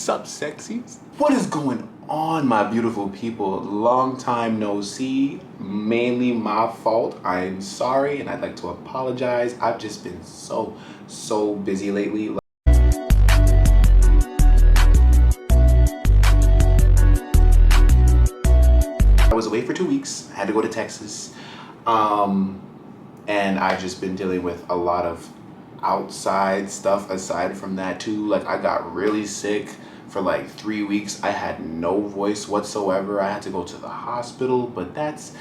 Sup, sexies? What is going on, my beautiful people? Long time no see. Mainly my fault. I'm sorry, and I'd like to apologize. I've just been so busy lately. I was away for 2 weeks. I had to go to Texas. And I've just been dealing with a lot of outside stuff aside from that too. Like, I got really sick for like 3 weeks. I had no voice whatsoever. I had to go to the hospital, but that's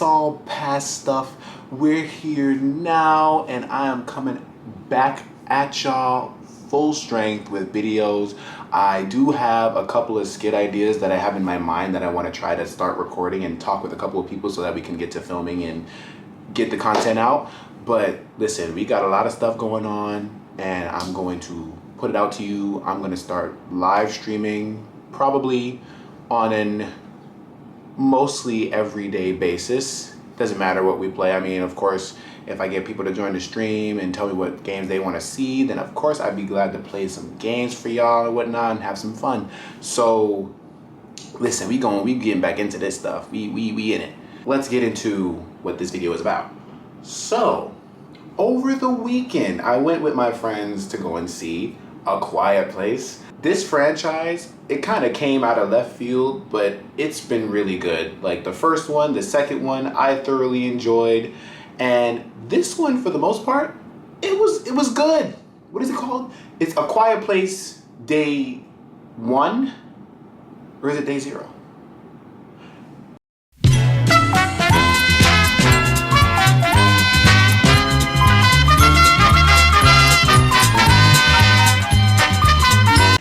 all past stuff. We're here now, and I am coming back at y'all full strength with videos. I do have a couple of skit ideas that I have in my mind that I want to try to start recording and talk with a couple of people so that we can get to filming and get the content out. But listen, we got a lot of stuff going on, and I'm going to put it out to you. I'm going to start live streaming probably on an mostly everyday basis. Doesn't matter what we play. I mean, of course, if I get people to join the stream and tell me what games they want to see, then of course I'd be glad to play some games for y'all and whatnot and have some fun. So listen, we getting back into this stuff. We in it. Let's get into what this video is about. So, over the weekend, I went with my friends to go and see A Quiet Place. This franchise, it kind of came out of left field, but it's been really good. Like the first one, the second one, I thoroughly enjoyed. And this one, for the most part, it was good. What is it called? It's A Quiet Place Day 1? Or is it Day 0?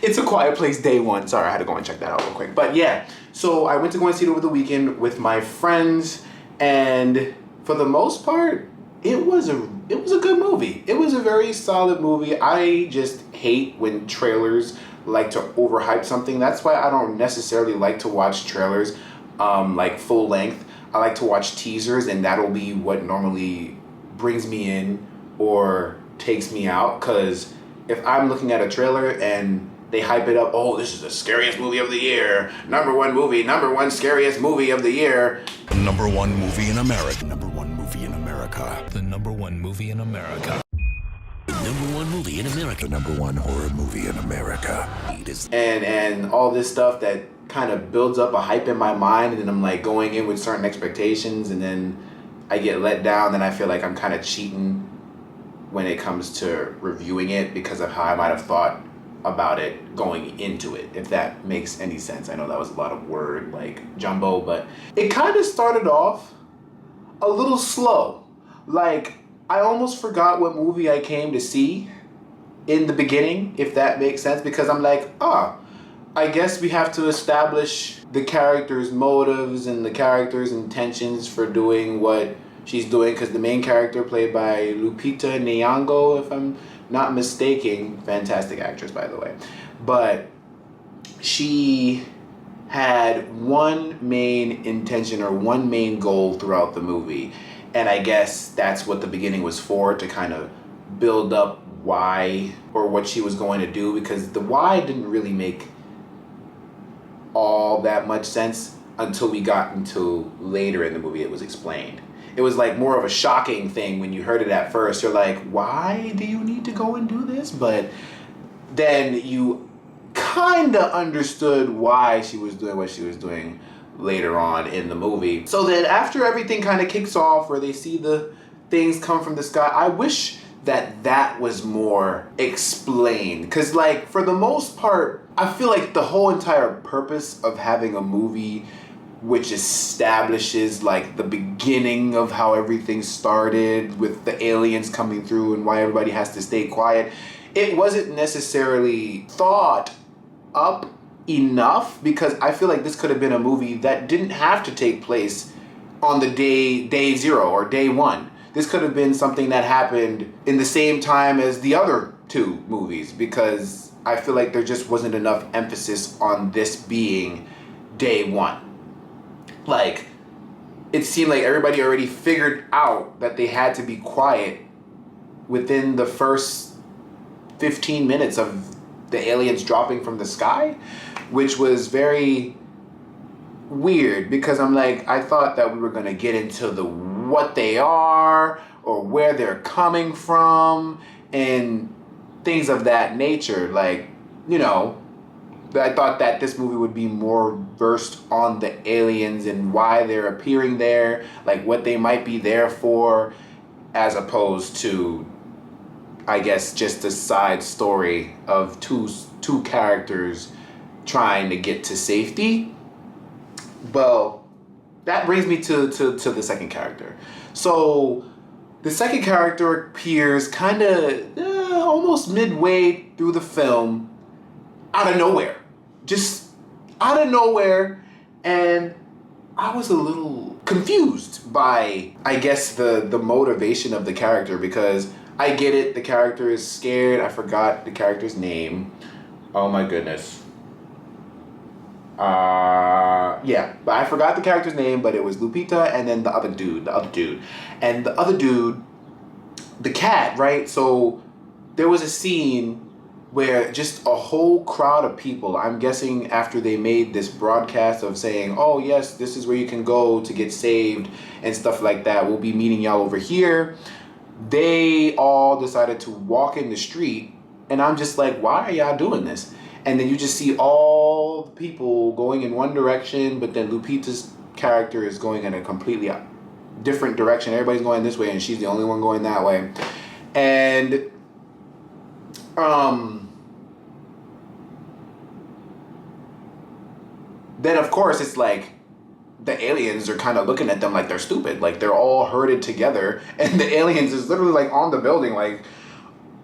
It's A Quiet Place Day 1. Sorry, I had to go and check that out real quick. But yeah, so I went to go and see it over the weekend with my friends, and for the most part, it was a good movie. It was a very solid movie. I just hate when trailers like to overhype something. That's why I don't necessarily like to watch trailers like full length. I like to watch teasers, and that'll be what normally brings me in or takes me out. Because if I'm looking at a trailer and they hype it up, oh, this is the scariest movie of the year, number one scariest movie of the year. The number one movie in America. Number one movie in America. The number one movie in America. Number one movie in America. The number one horror movie in America. And all this stuff that kind of builds up a hype in my mind, and then I'm like going in with certain expectations, and then I get let down, then I feel like I'm kind of cheating when it comes to reviewing it because of how I might have thought about it going into it, if that makes any sense. I know that was a lot of word like jumbo, but it kind of started off a little slow. Like, I almost forgot what movie I came to see in the beginning, if that makes sense, because I'm like, I guess we have to establish the character's motives and the character's intentions for doing what she's doing, because the main character, played by Lupita Nyong'o, if I'm not mistaken, fantastic actress, by the way, but she had one main intention or one main goal throughout the movie, and I guess that's what the beginning was for, to kind of build up why or what she was going to do, because the why didn't really make all that much sense until we got into later in the movie. It was explained. It was like more of a shocking thing when you heard it at first. You're like, why do you need to go and do this? But then you kind of understood why she was doing what she was doing later on in the movie. So then after everything kind of kicks off, where they see the things come from the sky, I wish that was more explained. Because like, for the most part, I feel like the whole entire purpose of having a movie which establishes like the beginning of how everything started with the aliens coming through and why everybody has to stay quiet, it wasn't necessarily thought up enough, because I feel like this could have been a movie that didn't have to take place on the day 0 or day 1. This could have been something that happened in the same time as the other 2 movies, because I feel like there just wasn't enough emphasis on this being day 1. Like, it seemed like everybody already figured out that they had to be quiet within the first 15 minutes of the aliens dropping from the sky, which was very weird because I'm like, I thought that we were going to get into the what they are or where they're coming from and things of that nature. Like, you know, I thought that this movie would be more versed on the aliens and why they're appearing there, like what they might be there for, as opposed to, I guess, just a side story of two characters trying to get to safety. Well, that brings me to the second character. So the second character appears kind of almost midway through the film, out of nowhere. Just out of nowhere, and I was a little confused by, I guess, the motivation of the character, because I get it, the character is scared. I forgot the character's name. Oh my goodness. Yeah, but I forgot the character's name, but it was Lupita and then the other dude. And the other dude, the cat, right? So there was a scene where just a whole crowd of people, I'm guessing after they made this broadcast of saying, oh yes, this is where you can go to get saved and stuff like that, we'll be meeting y'all over here, they all decided to walk in the street, and I'm just like, why are y'all doing this? And then you just see all the people going in one direction, but then Lupita's character is going in a completely different direction. Everybody's going this way and she's the only one going that way. And then of course it's like the aliens are kind of looking at them like they're stupid, like they're all herded together, and the aliens is literally like on the building, like,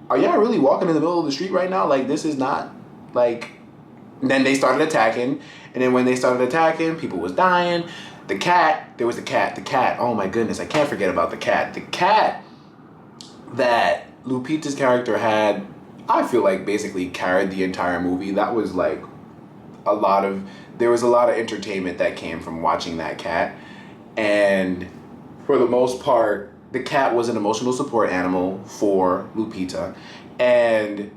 are y'all really walking in the middle of the street right now? Like, this is not like. And then they started attacking, and then when they started attacking, people was dying. The cat, the cat, oh my goodness, I can't forget about the cat that Lupita's character had, I feel like basically carried the entire movie. That was like there was a lot of entertainment that came from watching that cat. And for the most part, the cat was an emotional support animal for Lupita. And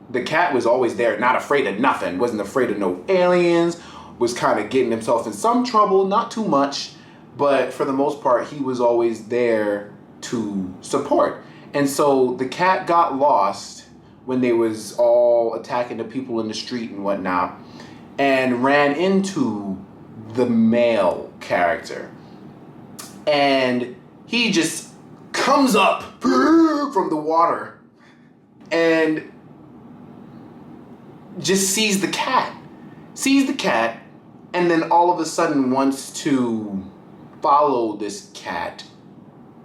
the cat was always there, not afraid of nothing, wasn't afraid of no aliens, was kind of getting himself in some trouble, not too much, but for the most part, he was always there to support. And so the cat got lost when they was all attacking the people in the street and whatnot, and ran into the male character. And he just comes up from the water and just sees the cat, and then all of a sudden wants to follow this cat,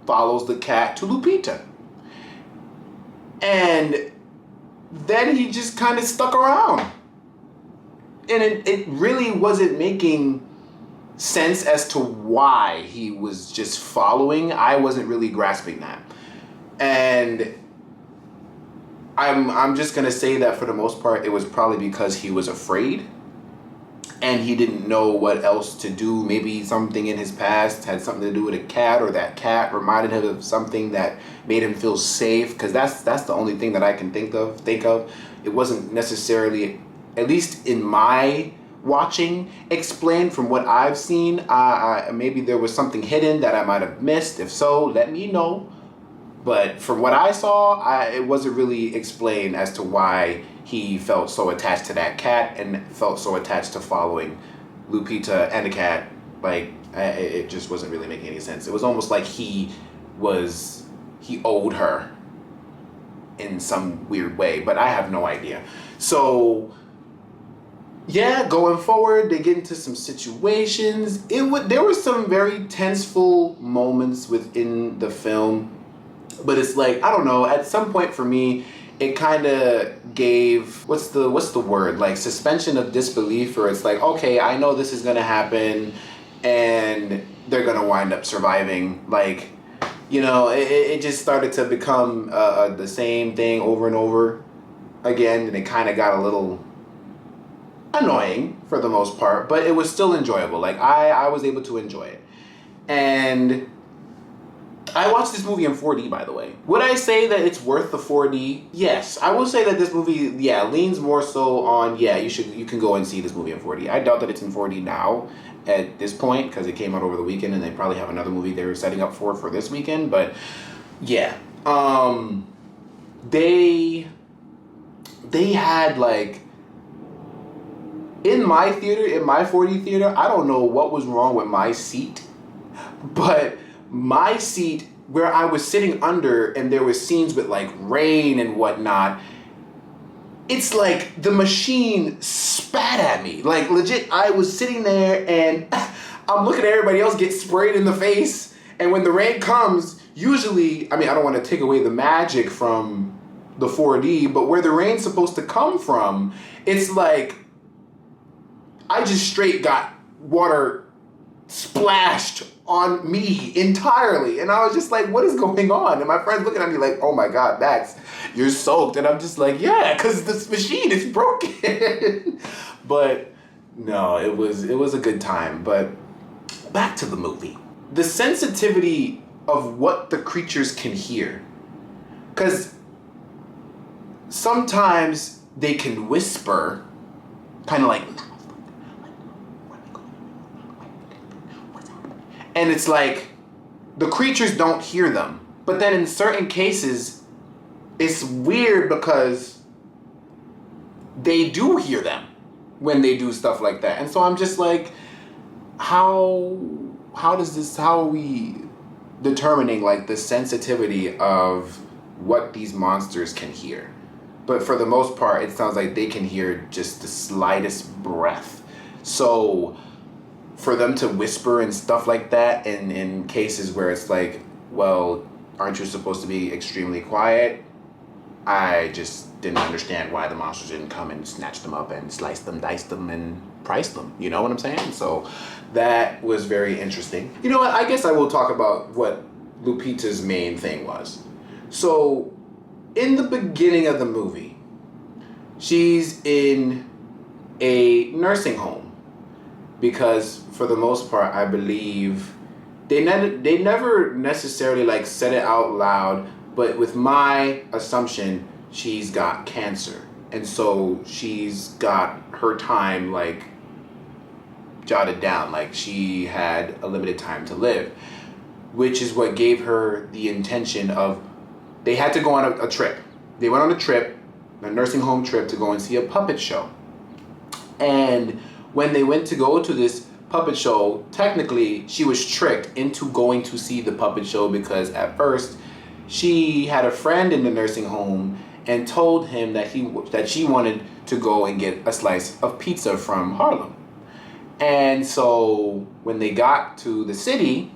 follows the cat to Lupita. And then he just kind of stuck around. And it really wasn't making sense as to why he was just following. I wasn't really grasping that. And I'm just going to say that for the most part, it was probably because he was afraid and he didn't know what else to do. Maybe something in his past had something to do with a cat, or that cat reminded him of something that made him feel safe, because that's the only thing that I can think of. It wasn't necessarily, at least in my watching, explained from what I've seen. Maybe there was something hidden that I might have missed. If so, let me know. But from what I saw, it wasn't really explained as to why he felt so attached to that cat and felt so attached to following Lupita and the cat. Like, it just wasn't really making any sense. It was almost like he owed her in some weird way, but I have no idea. So, yeah, going forward, they get into some situations. There were some very tenseful moments within the film. But it's like, I don't know, at some point for me, it kind of gave, what's the word? Like suspension of disbelief, or it's like, okay, I know this is going to happen and they're going to wind up surviving. Like, you know, it just started to become the same thing over and over again. And it kind of got a little annoying for the most part, but it was still enjoyable. Like, I was able to enjoy it. And I watched this movie in 4D, by the way. Would I say that it's worth the 4D? Yes. I will say that this movie, yeah, leans more so on, yeah, you can go and see this movie in 4D. I doubt that it's in 4D now at this point because it came out over the weekend and they probably have another movie they're setting up for this weekend, but yeah. They had like, in my theater, in my 4D theater, I don't know what was wrong with my seat, but my seat where I was sitting under and there was scenes with like rain and whatnot, it's like the machine spat at me. Like legit, I was sitting there and I'm looking at everybody else get sprayed in the face. And when the rain comes, usually, I mean, I don't want to take away the magic from the 4D, but where the rain's supposed to come from, it's like I just straight got water splashed on me entirely. And I was just like, what is going on? And my friend's looking at me like, oh my God, Max, you're soaked. And I'm just like, yeah, because this machine is broken. But no, it was a good time. But back to the movie. The sensitivity of what the creatures can hear. Because sometimes they can whisper, kind of like, and it's like the creatures don't hear them. But then in certain cases, it's weird because they do hear them when they do stuff like that. And so I'm just like, how are we determining like the sensitivity of what these monsters can hear? But for the most part, it sounds like they can hear just the slightest breath. So for them to whisper and stuff like that in cases where it's like, well, aren't you supposed to be extremely quiet? I just didn't understand why the monsters didn't come and snatch them up and slice them, dice them, and price them. You know what I'm saying? So that was very interesting. You know what? I guess I will talk about what Lupita's main thing was. So in the beginning of the movie, she's in a nursing home. Because for the most part, I believe they never necessarily like said it out loud, but with my assumption, she's got cancer. And so she's got her time like jotted down, like she had a limited time to live, which is what gave her the intention of, they had to go on a trip. They went on a trip, a nursing home trip, to go and see a puppet show. And when they went to go to this puppet show, technically she was tricked into going to see the puppet show because at first she had a friend in the nursing home and told him that she wanted to go and get a slice of pizza from Harlem. And so when they got to the city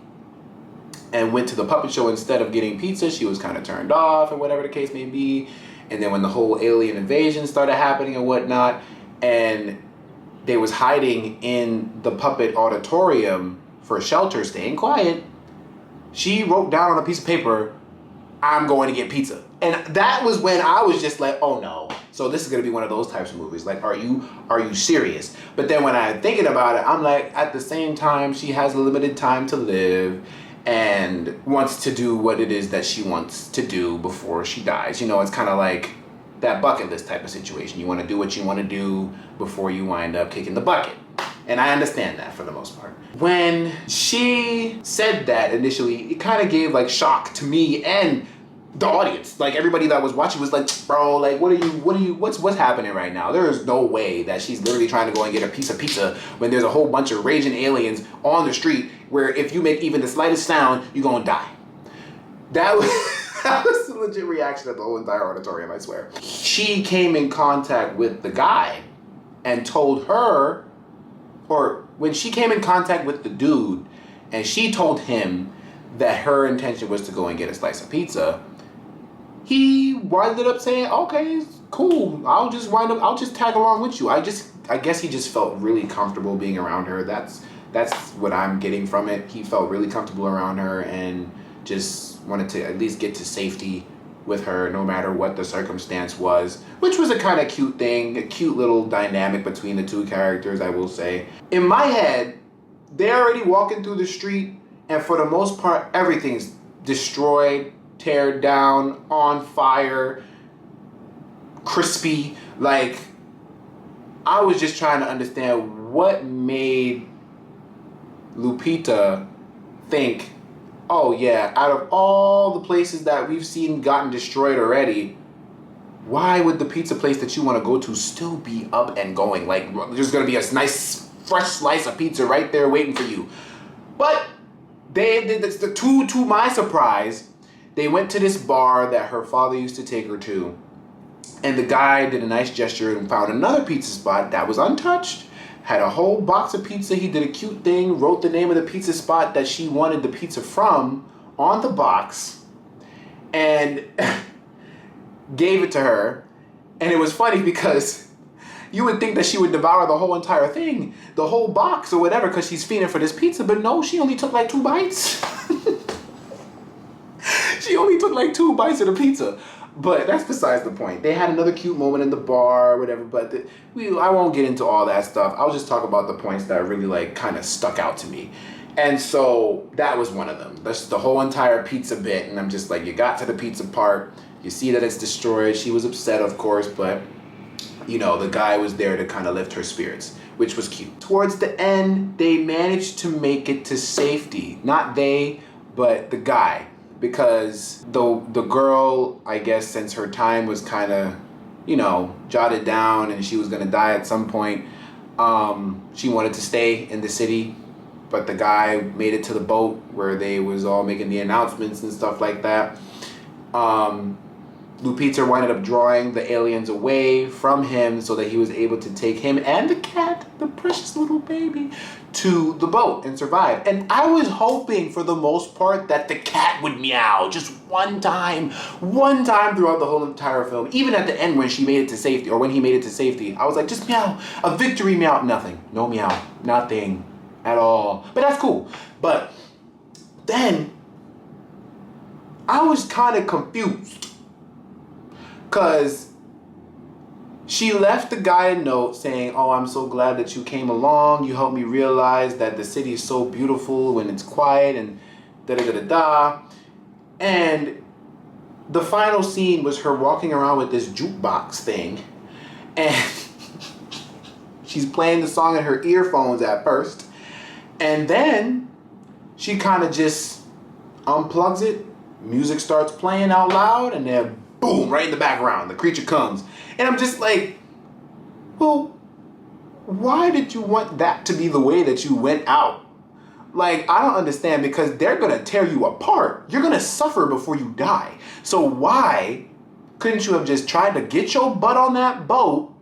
and went to the puppet show, instead of getting pizza, she was kind of turned off and whatever the case may be. And then when the whole alien invasion started happening and whatnot, and they was hiding in the puppet auditorium for shelter, staying quiet, she wrote down on a piece of paper, I'm going to get pizza. And that was when I was just like, oh no. So this is going to be one of those types of movies. Like, are you serious? But then when I'm thinking about it, I'm like, at the same time, she has a limited time to live and wants to do what it is that she wants to do before she dies. You know, it's kind of like that bucket list type of situation. You want to do what you want to do before you wind up kicking the bucket. And I understand that for the most part. When she said that initially, it kind of gave like shock to me and the audience. Like everybody that was watching was like, bro, like what's happening right now? There is no way that she's literally trying to go and get a piece of pizza when there's a whole bunch of raging aliens on the street where if you make even the slightest sound, you're gonna die. That was the legit reaction of the whole entire auditorium, I swear. She came in contact with the guy and told her, or when she came in contact with the dude and she told him that her intention was to go and get a slice of pizza, he winded up saying, okay, cool, I'll just tag along with you. I guess he just felt really comfortable being around her. That's what I'm getting from it. He felt really comfortable around her and just wanted to at least get to safety with her no matter what the circumstance was, which was a kind of cute thing, a cute little dynamic between the two characters, I will say. In my head, they're already walking through the street and for the most part, everything's destroyed, tear down, on fire, crispy. Like, I was just trying to understand what made Lupita think, oh yeah, out of all the places that we've seen gotten destroyed already, why would the pizza place that you want to go to still be up and going? Like, there's going to be a nice fresh slice of pizza right there waiting for you. But they did this, to my surprise, they went to this bar that her father used to take her to. And the guy did a nice gesture and found another pizza spot that was untouched. Had a whole box of pizza. He did a cute thing, wrote the name of the pizza spot that she wanted the pizza from on the box, and gave it to her. And it was funny because you would think that she would devour the whole entire thing, the whole box or whatever, because she's fiending for this pizza. But no, she only took like 2 bites. She only took like 2 bites of the pizza. But that's besides the point. They had another cute moment in the bar or whatever, but I won't get into all that stuff. I'll just talk about the points that really like kind of stuck out to me. And so that was one of them. That's the whole entire pizza bit. And I'm just like, you got to the pizza part. You see that it's destroyed. She was upset, of course, but you know, the guy was there to kind of lift her spirits, which was cute. Towards the end, they managed to make it to safety. Not they, but the guy. Because the girl, I guess, since her time was kind of, you know, jotted down and she was going to die at some point, she wanted to stay in the city. But the guy made it to the boat where they was all making the announcements and stuff like that. Lupita winded up drawing the aliens away from him so that he was able to take him and the cat, the precious little baby, to the boat and survive. And I was hoping for the most part that the cat would meow just one time throughout the whole entire film. Even at the end when she made it to safety, or when he made it to safety, I was like, just meow, a victory meow. Nothing, no meow, nothing at all. But that's cool. But then I was kind of confused. Because she left the guy a note saying, oh, I'm so glad that you came along. You helped me realize that the city is so beautiful when it's quiet and da-da-da-da-da. And the final scene was her walking around with this jukebox thing. And she's playing the song in her earphones at first. And then she kind of just unplugs it. Music starts playing out loud and then boom, right in the background, the creature comes. And I'm just like, well, why did you want that to be the way that you went out? Like, I don't understand, because they're going to tear you apart. You're going to suffer before you die. So why couldn't you have just tried to get your butt on that boat?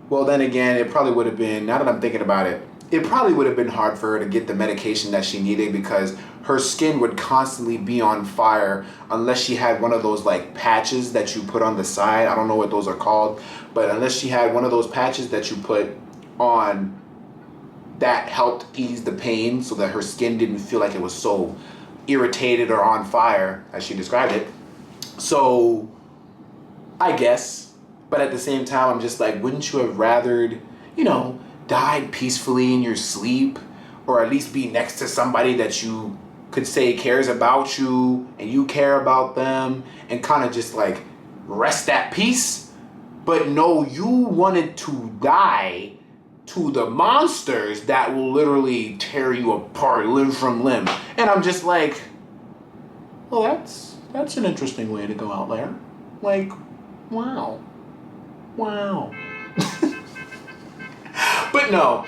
Well, then again, it probably would have been, now that I'm thinking about it, it probably would have been hard for her to get the medication that she needed, because her skin would constantly be on fire unless she had one of those like patches that you put on the side. I don't know what those are called, but unless she had one of those patches that you put on that helped ease the pain so that her skin didn't feel like it was so irritated or on fire, as she described it. So I guess, but at the same time, I'm just like, wouldn't you have rathered, you know, died peacefully in your sleep, or at least be next to somebody that you could say cares about you and you care about them, and kind of just like rest at peace? But no, you wanted to die to the monsters that will literally tear you apart limb from limb. And I'm just like, well, that's an interesting way to go out there. Like, wow. But no,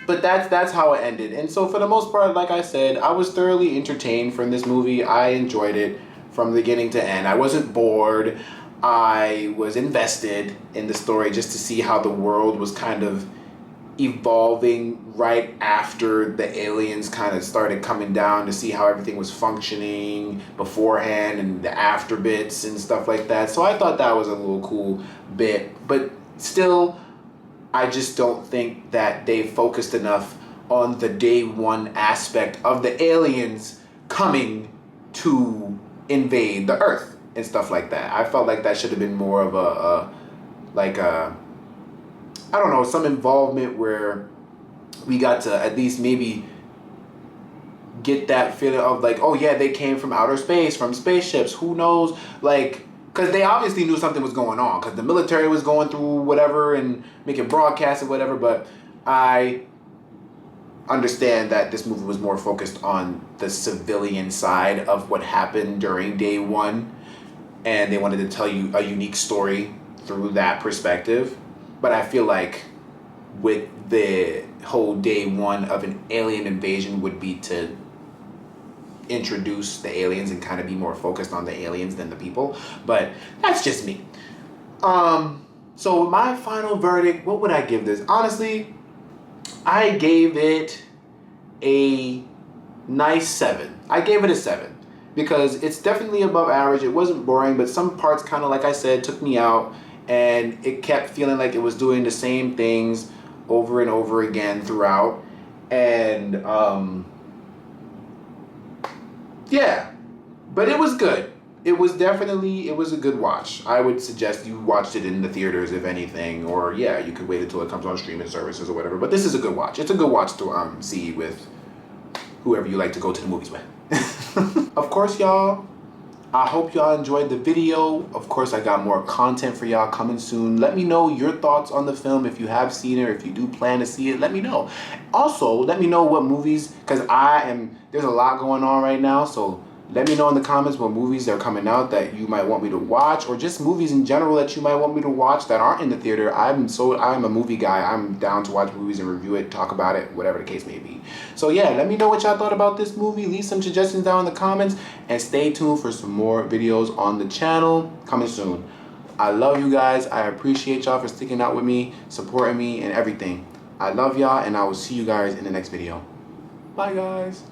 but that's how it ended. And so for the most part, like I said, I was thoroughly entertained from this movie. I enjoyed it from beginning to end. I wasn't bored. I was invested in the story just to see how the world was kind of evolving right after the aliens kind of started coming down, to see how everything was functioning beforehand and the after bits and stuff like that. So I thought that was a little cool bit, but still, I just don't think that they focused enough on the day one aspect of the aliens coming to invade the Earth and stuff like that. I felt like that should have been more of I don't know, some involvement where we got to at least maybe get that feeling of like, oh yeah, they came from outer space, from spaceships, who knows, like, because they obviously knew something was going on, because the military was going through whatever and making broadcasts and whatever, but I understand that this movie was more focused on the civilian side of what happened during day one, and they wanted to tell you a unique story through that perspective. But I feel like with the whole day one of an alien invasion would be to introduce the aliens and kind of be more focused on the aliens than the people. But that's just me. So my final verdict, what would I give this? Honestly, I gave it a nice 7. I gave it a 7 because it's definitely above average. It wasn't boring, but some parts kind of, like I said, took me out, and it kept feeling like it was doing the same things over and over again throughout. And yeah, but it was good. It was a good watch. I would suggest you watched it in the theaters, if anything, or yeah, you could wait until it comes on streaming services or whatever. But this is a good watch. It's a good watch to see with whoever you like to go to the movies with. Of course, y'all, I hope y'all enjoyed the video. Of course, I got more content for y'all coming soon. Let me know your thoughts on the film. If you have seen it, or if you do plan to see it, let me know. Also, let me know what movies, because there's a lot going on right now, so let me know in the comments what movies are coming out that you might want me to watch, or just movies in general that you might want me to watch that aren't in the theater. I'm a movie guy. I'm down to watch movies and review it, talk about it, whatever the case may be. So yeah, let me know what y'all thought about this movie. Leave some suggestions down in the comments, and stay tuned for some more videos on the channel coming soon. I love you guys. I appreciate y'all for sticking out with me, supporting me, and everything. I love y'all, and I will see you guys in the next video. Bye, guys.